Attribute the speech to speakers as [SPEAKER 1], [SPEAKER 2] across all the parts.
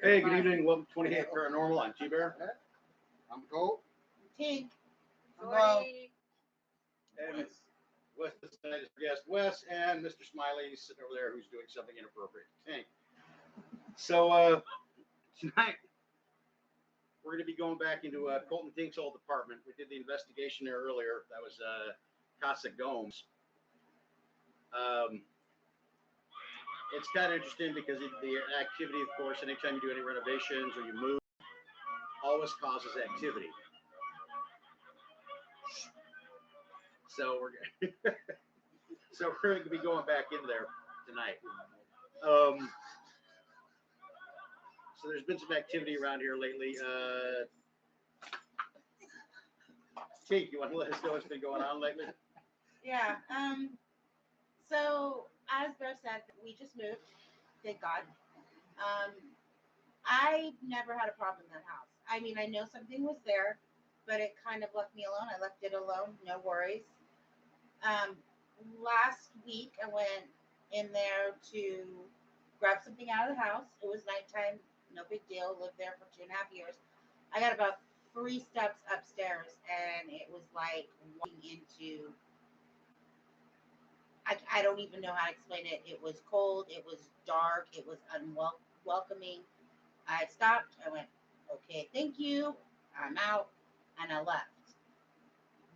[SPEAKER 1] Hey, good evening. Welcome to 28 Paranormal. I'm T-Bear.
[SPEAKER 2] I'm Colt.
[SPEAKER 3] Tink.
[SPEAKER 4] Hello.
[SPEAKER 1] And Wes, tonight is our guest, Wes, and Mr. Smiley sitting over there who's doing something inappropriate. Tink. So tonight we're going to be going back into Colt and Tink's old apartment. We did the investigation there earlier. That was Casa Gomes. It's kind of interesting because the activity, of course, anytime you do any renovations or you move, always causes activity. So we're going to be going back in there tonight. So there's been some activity around here lately. Tink, you want to let us know what's been going on lately?
[SPEAKER 3] Yeah. So as Bear said, we just moved. Thank God. I never had a problem in that house. I mean, I know something was there, but it kind of left me alone. I left it alone. No worries. Last week I went in there to grab something out of the house. It was nighttime. No big deal. Lived there for 2.5 years. I got about 3 steps upstairs, and it was like walking into. I don't even know how to explain it. It was cold. It was dark. It was unwelcoming. I stopped. I went, okay, thank you. I'm out, and I left.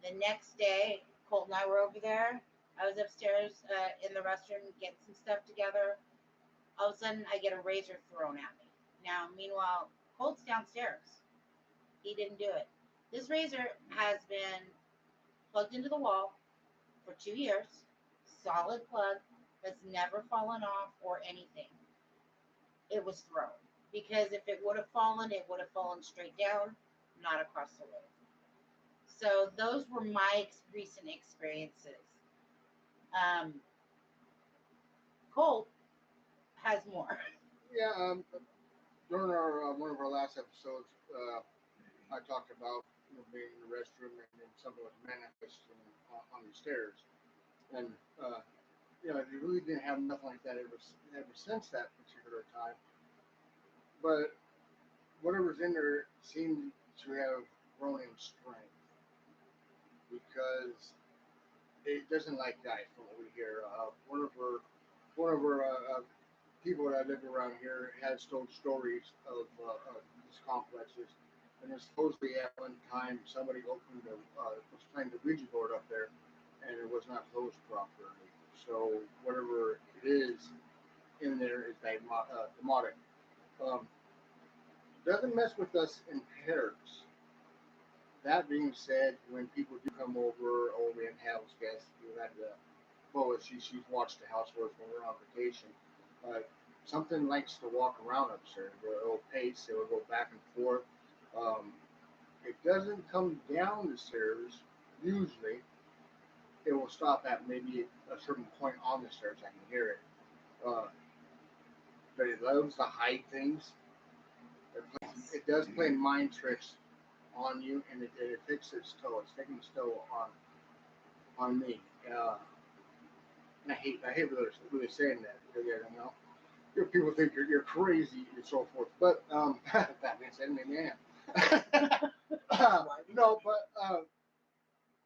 [SPEAKER 3] The next day, Colt and I were over there. I was upstairs in the restroom getting some stuff together. All of a sudden, I get a razor thrown at me. Now, meanwhile, Colt's downstairs. He didn't do it. This razor has been plugged into the wall for 2 years. Solid plug that's never fallen off or anything. It was thrown. Because if it would have fallen, it would have fallen straight down, not across the road. So those were my recent experiences. Colt has more.
[SPEAKER 2] Yeah, during our one of our last episodes, I talked about being in the restroom and then something was manifesting on the stairs, and you really didn't have nothing like that ever since that particular time. But whatever's in there seemed to have grown in strength because it doesn't like that from what we hear. One of our people that live around here has told stories of these complexes, and it's supposedly at one time somebody opened was playing the Ouija board up there, and it was not closed properly. So whatever it is in there is demonic. Doesn't mess with us in pairs. That being said, when people do come over, or we have house guests, we had she's watched the house for us when we're on vacation. Something likes to walk around upstairs. It'll pace. It will go back and forth. It doesn't come down the stairs usually. It will stop at maybe a certain point on the stairs. I can hear it. But it loves to hide things. It does play mind tricks on you, and it takes its toll. It's taking its toll on me. And I hate really saying that because people think you're crazy and so forth. But that being said, maybe I am. No, but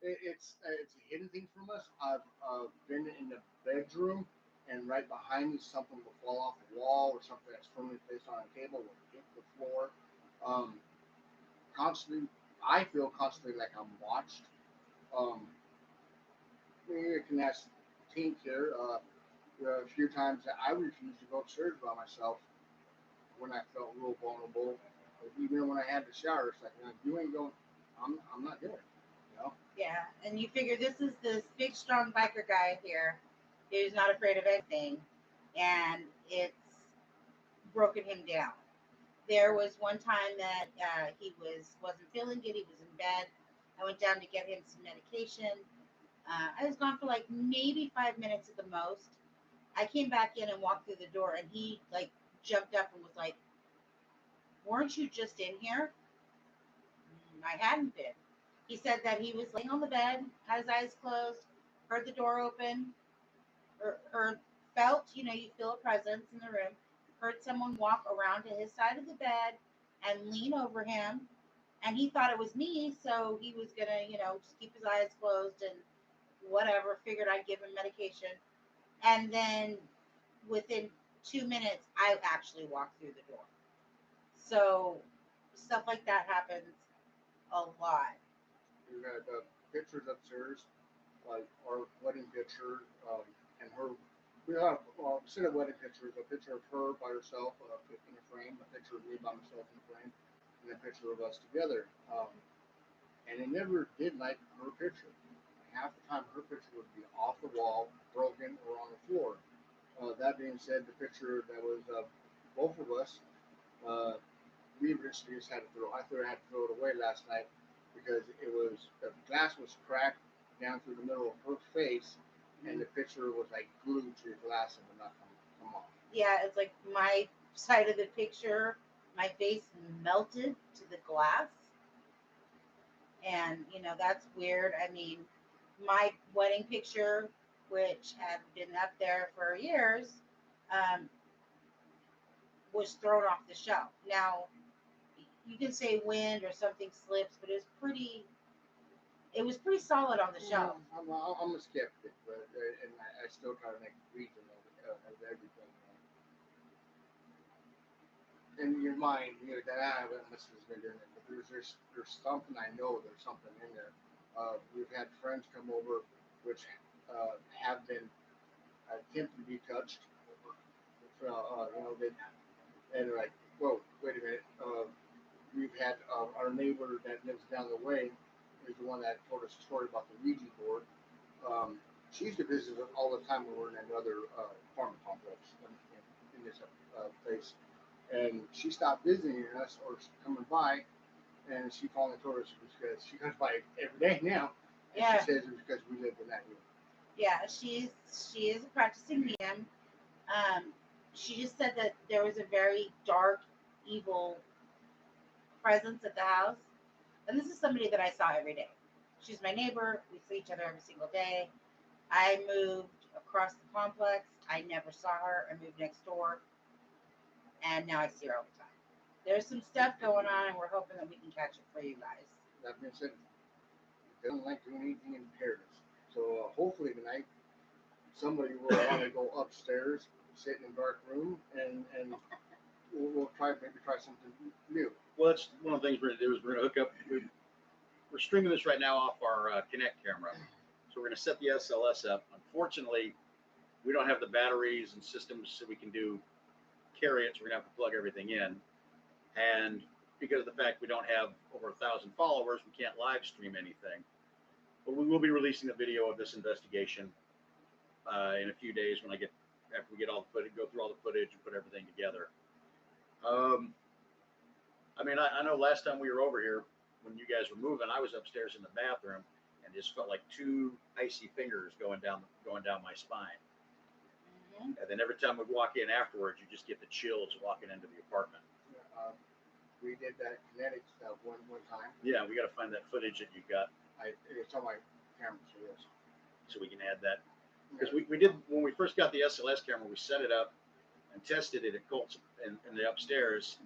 [SPEAKER 2] it's a hidden thing from us. I've been in the bedroom, and right behind me, something will fall off the wall or something that's firmly placed on a table will hit the floor. Constantly, I feel constantly like I'm watched. You can ask Tink here. A few times that I refused to go upstairs by myself when I felt real vulnerable. Even when I had the shower, it's like, you ain't going. I'm not doing it.
[SPEAKER 3] Yeah, and you figure this is this big, strong biker guy here who's not afraid of anything, and it's broken him down. There was one time that he wasn't feeling good. He was in bed. I went down to get him some medication. I was gone for like maybe 5 minutes at the most. I came back in and walked through the door, and he like jumped up and was like, "Weren't you just in here?" I hadn't been. He said that he was laying on the bed, had his eyes closed, heard the door open, or felt, you feel a presence in the room, heard someone walk around to his side of the bed and lean over him. And he thought it was me, so he was gonna, just keep his eyes closed and whatever. Figured I'd give him medication. And then within 2 minutes, I actually walked through the door. So stuff like that happens a lot.
[SPEAKER 2] We had pictures upstairs, like our wedding picture, and her. We have set of wedding pictures: a picture of her by herself in a frame, a picture of me by myself in a frame, and a picture of us together. And they never did like her picture. Half the time, her picture would be off the wall, broken, or on the floor. That being said, the picture that was both of us, we originally just had to throw. I had to throw it away last night because the glass was cracked down through the middle of her face, and the picture was like glued to the glass and would not come off.
[SPEAKER 3] Yeah, it's like my side of the picture, my face melted to the glass. And, that's weird. I mean, my wedding picture, which had been up there for years, was thrown off the shelf. Now, you can say wind or something slips, but it was pretty solid on the shelf.
[SPEAKER 2] I'm a skeptic, but and I still try to make reason of everything. In your mind, that this has been doing it, but there's something I know. There's something in there. We've had friends come over, which have been attempted to be touched. And they're like, whoa, wait a minute. We've had our neighbor that lives down the way is the one that told us a story about the Ouija board. She used to visit us all the time when we were in another apartment complex in this place. And she stopped visiting us or coming by, and she finally told us because she comes by every day now. And
[SPEAKER 3] Yeah.
[SPEAKER 2] She says it's because we live in that room.
[SPEAKER 3] Yeah, she is a practicing medium. She just said that there was a very dark, evil presence at the house. And this is somebody that I saw every day. She's my neighbor. We see each other every single day. I moved across the complex. I never saw her. I moved next door. And now I see her all the time. There's some stuff going on, and we're hoping that we can catch it for you guys.
[SPEAKER 2] That being said, it doesn't like doing anything in pairs. So hopefully tonight, somebody will want to go upstairs, sit in a dark room, and we'll try something new.
[SPEAKER 1] Well, that's one of the things we're gonna do is we're gonna hook up. We're streaming this right now off our Kinect camera, so we're gonna set the SLS up. Unfortunately, we don't have the batteries and systems so we can carry it. So we're gonna have to plug everything in, and because of the fact we don't have over 1,000 followers, we can't live stream anything. But we will be releasing a video of this investigation in a few days after we get all the footage, go through all the footage and put everything together. I mean, I know last time we were over here when you guys were moving, I was upstairs in the bathroom and just felt like two icy fingers going down my spine.
[SPEAKER 3] Mm-hmm.
[SPEAKER 1] And then every time we walk in afterwards, you just get the chills walking into the apartment.
[SPEAKER 2] We did that kinetic stuff one time.
[SPEAKER 1] Yeah, we got to find that footage that you got.
[SPEAKER 2] It's on my camera,
[SPEAKER 1] so we can add that. Because we did, when we first got the SLS camera, we set it up and tested it at Colt's in the upstairs,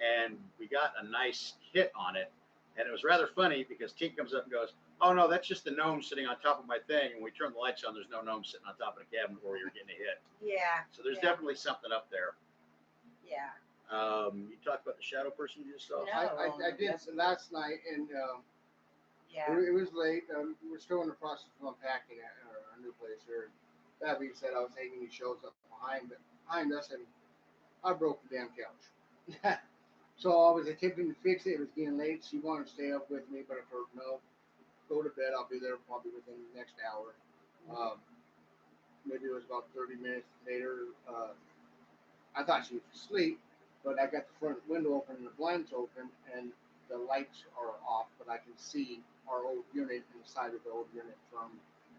[SPEAKER 1] and we got a nice hit on it. And it was rather funny because Tink comes up and goes, "Oh no, that's just the gnome sitting on top of my thing." And we turn the lights on, there's no gnome sitting on top of the cabinet where you're getting a hit.
[SPEAKER 3] Yeah.
[SPEAKER 1] So there's definitely something up there.
[SPEAKER 3] Yeah.
[SPEAKER 1] You talked about the shadow person you just saw?
[SPEAKER 3] No.
[SPEAKER 2] I did last night, and
[SPEAKER 3] Yeah.
[SPEAKER 2] it was late. We're still in the process of unpacking our new place here. That being said, I was hanging these shelves up behind us, and I broke the damn couch. So I was attempting to fix it. It was getting late. She wanted to stay up with me, but I told her, no, go to bed. I'll be there probably within the next hour. Maybe it was about 30 minutes later. I thought she was asleep, but I got the front window open and the blinds open, and the lights are off, but I can see our old unit and the side of the old unit from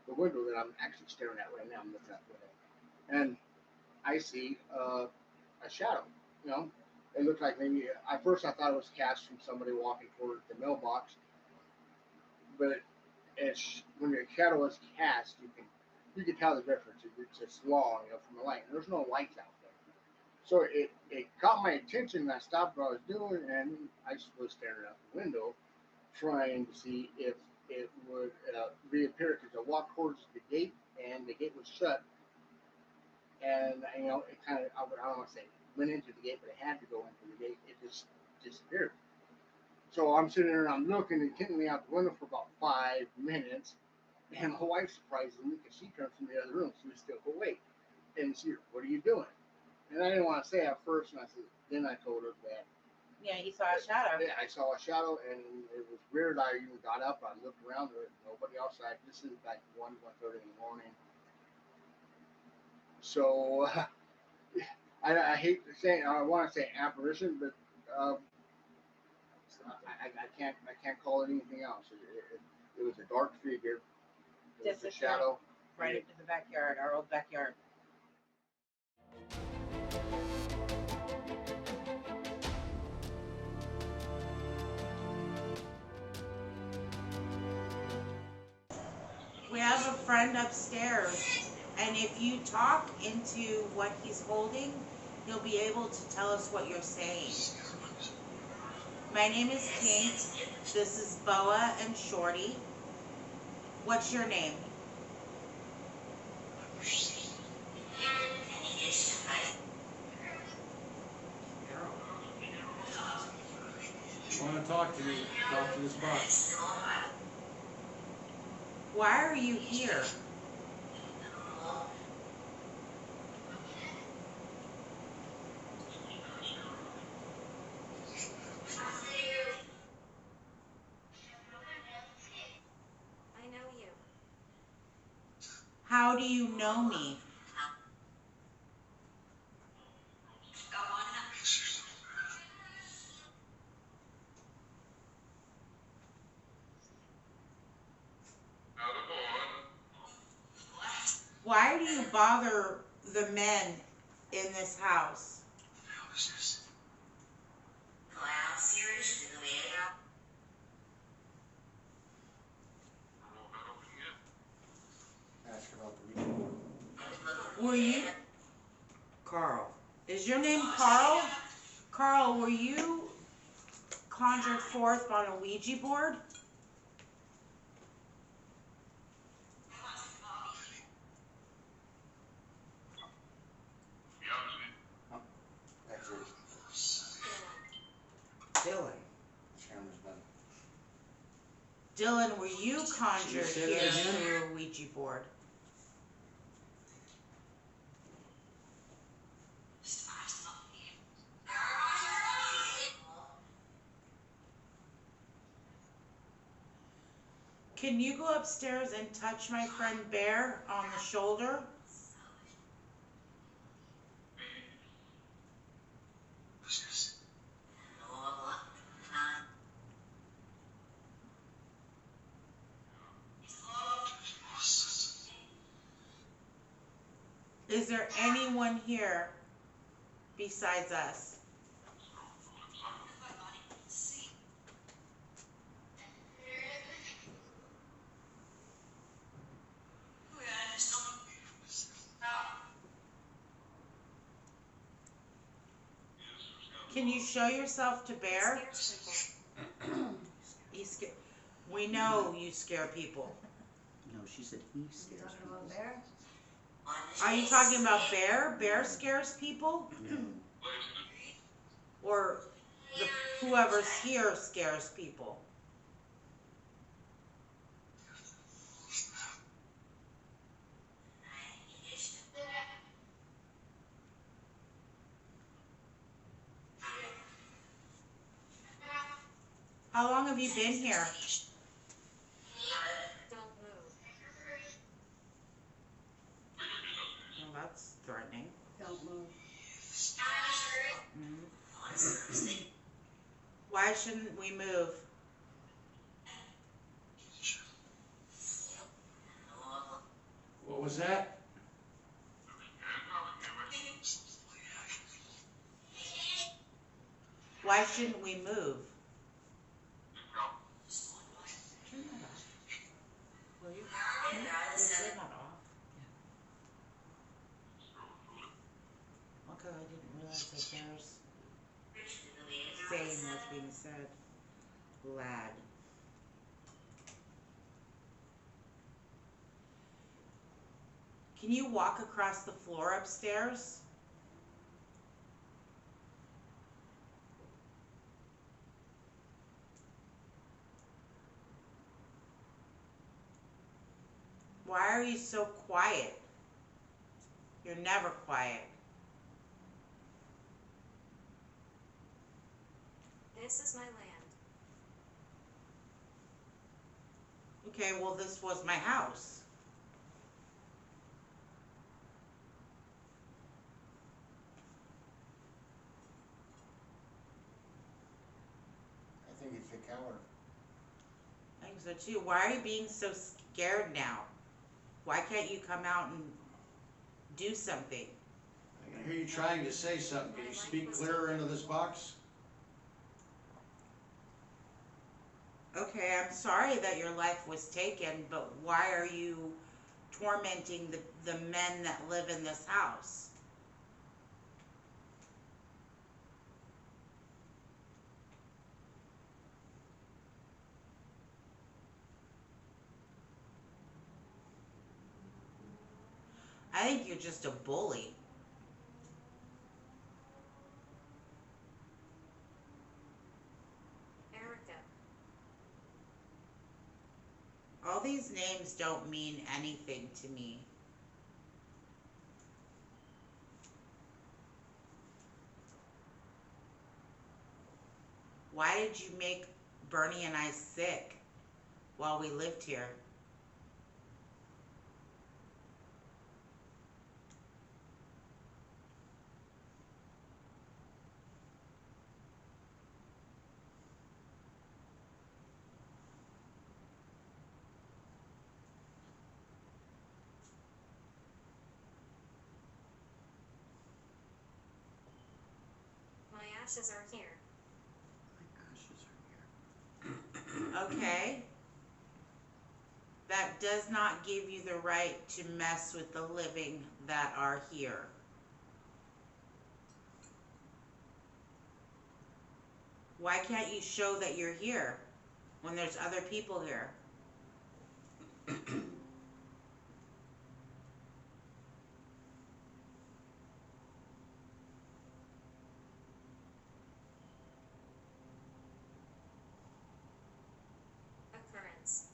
[SPEAKER 2] the window that I'm actually staring at right now. I'm looking at the window. And I see a shadow, It looked like maybe, at first I thought it was cast from somebody walking toward the mailbox, but when the shadow is cast, you can tell the difference. It's just long, from the light. And there's no lights out there. So it caught my attention, and I stopped what I was doing, and I just was staring out the window, trying to see if it would reappear. Because I walked towards the gate, and the gate was shut, and it kind of, I don't want to say went into the gate, but it had to go into the gate. It just disappeared. So I'm sitting there and I'm looking intently out the window for about 5 minutes, and my wife surprises me because she comes from the other room. She was still awake, and she, what are you doing? And I didn't want to say at first, and I said, then I told her that.
[SPEAKER 3] Yeah, you saw a shadow.
[SPEAKER 2] Yeah, I saw a shadow, and it was weird. I even got up, I looked around, there was nobody outside. This is like 1:30 in the morning. So I hate to say, I want to say apparition, but I can't call it anything else. It was a dark figure. It was a shadow.
[SPEAKER 3] Right into the backyard, our old backyard. We have a friend upstairs, and if you talk into what he's holding, he'll be able to tell us what you're saying. My name is Tink. This is Boa and Shorty. What's your name?
[SPEAKER 4] You want to talk to me? Talk to this box.
[SPEAKER 3] Why are you here?
[SPEAKER 5] I know you.
[SPEAKER 3] How do you know me? Why do you bother the men in this house?
[SPEAKER 4] Ask about the Ouija board.
[SPEAKER 3] Were you Carl? Is your name Carl? Carl, were you conjured forth on a Ouija board?
[SPEAKER 4] That's it. Dylan. Camera's done.
[SPEAKER 3] Dylan, were you conjured
[SPEAKER 4] Say that
[SPEAKER 3] here
[SPEAKER 4] again?
[SPEAKER 3] through a Ouija board? Can you go upstairs and touch my friend Bear on the shoulder? Is there anyone here besides us? Can you show yourself to Bear? We know you scare people.
[SPEAKER 1] No, she said he scares people.
[SPEAKER 5] Bear?
[SPEAKER 3] Are you talking about Bear? Bear scares people?
[SPEAKER 1] No.
[SPEAKER 3] Or whoever's here scares people? How long have you been here?
[SPEAKER 5] Don't move.
[SPEAKER 3] Well, that's threatening.
[SPEAKER 5] Don't move.
[SPEAKER 3] Mhm. Why shouldn't we move?
[SPEAKER 4] What was that?
[SPEAKER 3] Why shouldn't we move? Turn that off. Will you? Turn that off. Okay, I didn't realize being said. Lad. Can you walk across the floor upstairs? Why are you so quiet? You're never quiet.
[SPEAKER 5] This is my land.
[SPEAKER 3] Okay, well, this was my house.
[SPEAKER 1] I think he's a coward.
[SPEAKER 3] I think so too. Why are you being so scared now? Why can't you come out and do something?
[SPEAKER 1] I can hear you trying to say something. Can you speak clearer into this box?
[SPEAKER 3] Okay, I'm sorry that your life was taken, but why are you tormenting the men that live in this house? I think you're just a bully.
[SPEAKER 5] Erica.
[SPEAKER 3] All these names don't mean anything to me. Why did you make Bernie and I sick while we lived here?
[SPEAKER 5] My ashes are here.
[SPEAKER 3] Okay. That does not give you the right to mess with the living that are here. Why can't you show that you're here when there's other people here?
[SPEAKER 5] Occurrence.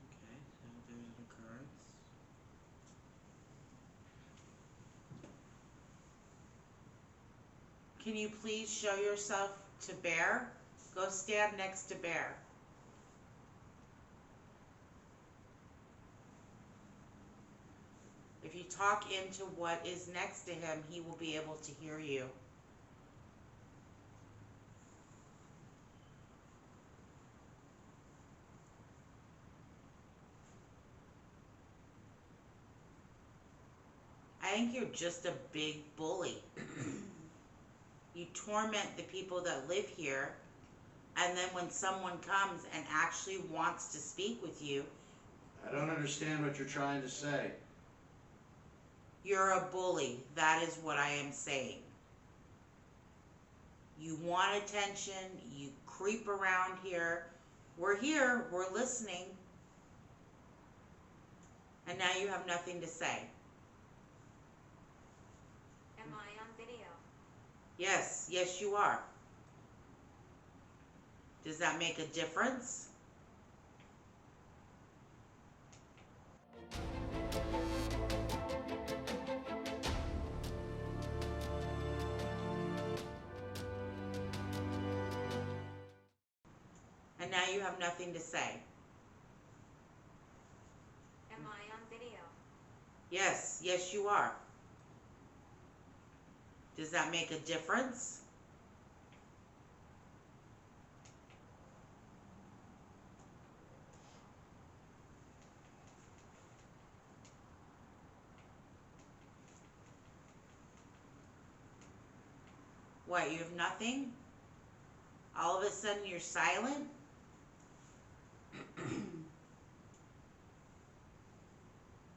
[SPEAKER 3] Okay, so there's an occurrence. Can you please show yourself to Bear? Go stand next to Bear. If you talk into what is next to him, he will be able to hear you. I think you're just a big bully. You torment the people that live here, and then when someone comes and actually wants to speak with you,
[SPEAKER 1] I don't understand what you're trying to say.
[SPEAKER 3] you're a bully. That is what I am saying. You want attention, you creep around here. We're listening, and now you have nothing to say.
[SPEAKER 5] Am I on video?
[SPEAKER 3] Yes, yes you are. Does that make a difference? And now you have nothing to say.
[SPEAKER 5] Am I on video?
[SPEAKER 3] Yes, yes you are. Does that make a difference? What, you have nothing? All of a sudden you're silent?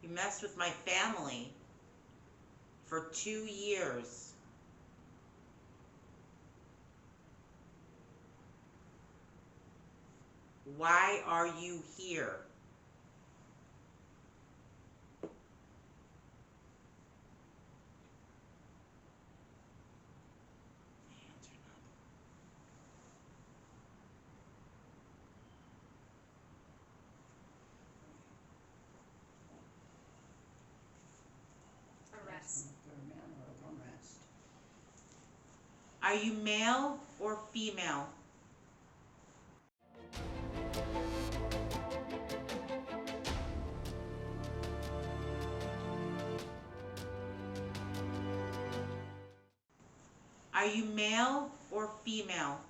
[SPEAKER 3] You messed with my family for 2 years. Why are you here? Answer none.
[SPEAKER 5] Arrest.
[SPEAKER 6] For a man or arrest.
[SPEAKER 3] Are you male or female? Are you male or female?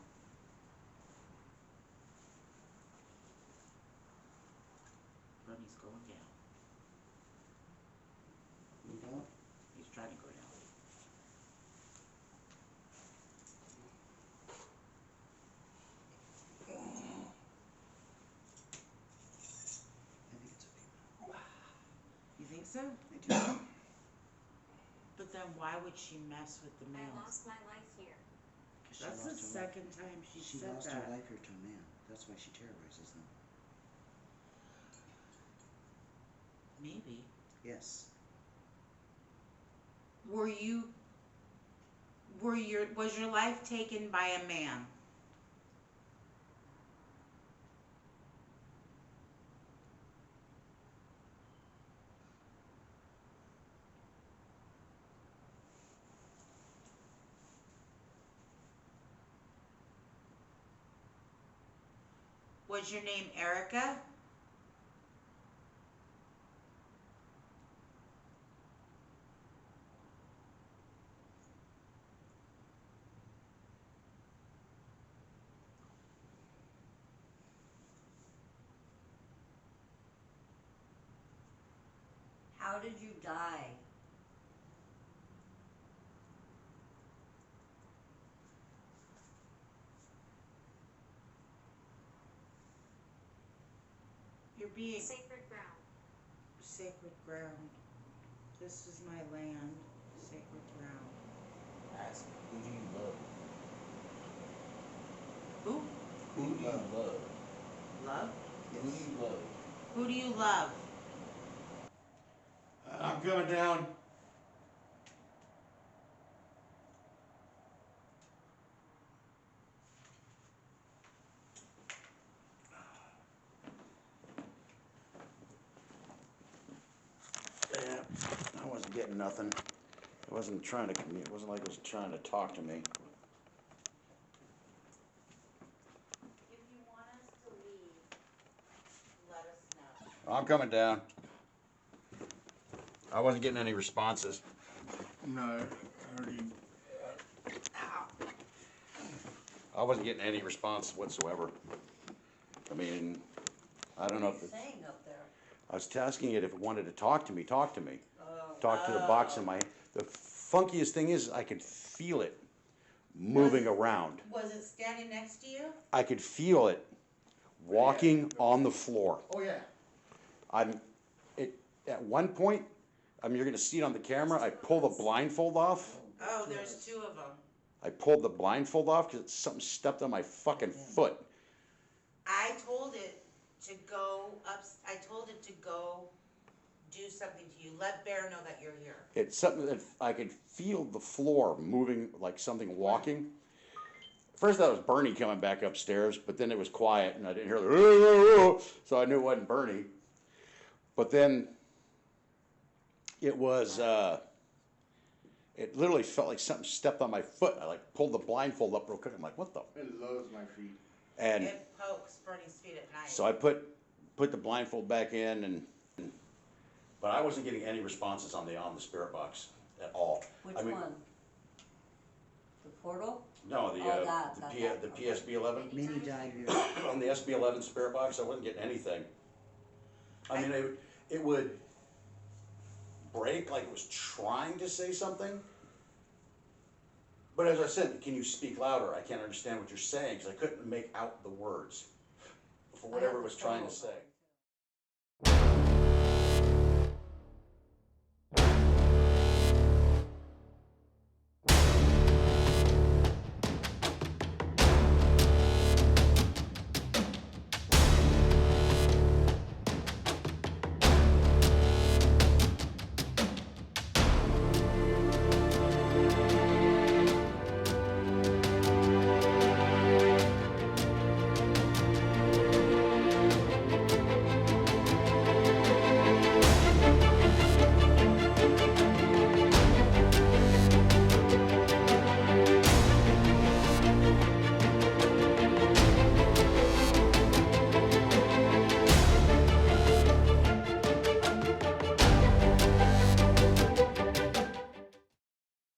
[SPEAKER 3] Bunny's going down.
[SPEAKER 6] You don't?
[SPEAKER 3] He's trying to go down.
[SPEAKER 6] I think it's a female.
[SPEAKER 3] You think so?
[SPEAKER 6] I do.
[SPEAKER 3] But then why would she mess with the
[SPEAKER 5] I
[SPEAKER 3] males?
[SPEAKER 5] lost my life here.
[SPEAKER 6] 'Cause she
[SPEAKER 3] That's the
[SPEAKER 6] lost her life.
[SPEAKER 3] second time she
[SPEAKER 6] She
[SPEAKER 3] said
[SPEAKER 6] lost
[SPEAKER 3] that.
[SPEAKER 6] her life here to a man. That's why she terrorizes them.
[SPEAKER 3] Maybe.
[SPEAKER 6] Yes.
[SPEAKER 3] Was your life taken by a man? Was your name Erica?
[SPEAKER 7] How did you die?
[SPEAKER 3] You're being
[SPEAKER 5] Sacred ground.
[SPEAKER 3] sacred ground. This is my land, sacred ground.
[SPEAKER 8] Ask, who do you love?
[SPEAKER 3] Who?
[SPEAKER 8] Who do you love?
[SPEAKER 3] Love?
[SPEAKER 8] Who do you love?
[SPEAKER 3] Who do you love?
[SPEAKER 1] I'm coming down. Yeah, I wasn't getting nothing. It wasn't trying to communicate. It wasn't like it was trying to talk to me.
[SPEAKER 3] If you want us to leave, let us know.
[SPEAKER 1] I'm coming down. I wasn't getting any responses.
[SPEAKER 2] No, I already.
[SPEAKER 1] I wasn't getting any response whatsoever. I mean, I don't know if
[SPEAKER 7] Saying up there.
[SPEAKER 1] I was tasking it if it wanted to talk to me, talk to me.
[SPEAKER 7] Oh.
[SPEAKER 1] Talk to the box in my. The funkiest thing is I could feel it moving around.
[SPEAKER 3] Was it standing next to you?
[SPEAKER 1] I could feel it walking on the floor.
[SPEAKER 2] Oh yeah.
[SPEAKER 1] At one point, you're gonna see it on the camera. I pull the blindfold off.
[SPEAKER 3] Oh, there's two of them.
[SPEAKER 1] I pulled the blindfold off because something stepped on my fucking foot.
[SPEAKER 3] I told it to go up. I told it to go do something to you. Let Bear know that you're here.
[SPEAKER 1] It's something that I could feel the floor moving like something walking. First, I thought it was Bernie coming back upstairs, but then it was quiet and I didn't hear the so I knew it wasn't Bernie. But then it was. It literally felt like something stepped on my foot. I like pulled the blindfold up real quick. I'm like, what the?
[SPEAKER 2] It loves my feet.
[SPEAKER 1] And
[SPEAKER 3] It pokes Bernie's feet at night.
[SPEAKER 1] so I put the blindfold back in, but I wasn't getting any responses on the spirit box at all.
[SPEAKER 7] Which
[SPEAKER 1] I mean,
[SPEAKER 7] one? The portal?
[SPEAKER 1] No, the
[SPEAKER 7] Oh, that.
[SPEAKER 1] the PSB11
[SPEAKER 6] Minnie died here.
[SPEAKER 1] on the SB11 spirit box. I wasn't getting anything. I mean, it would break like it was trying to say something. But as I said, can you speak louder? I can't understand what you're saying because I couldn't make out the words for whatever it was trying to say.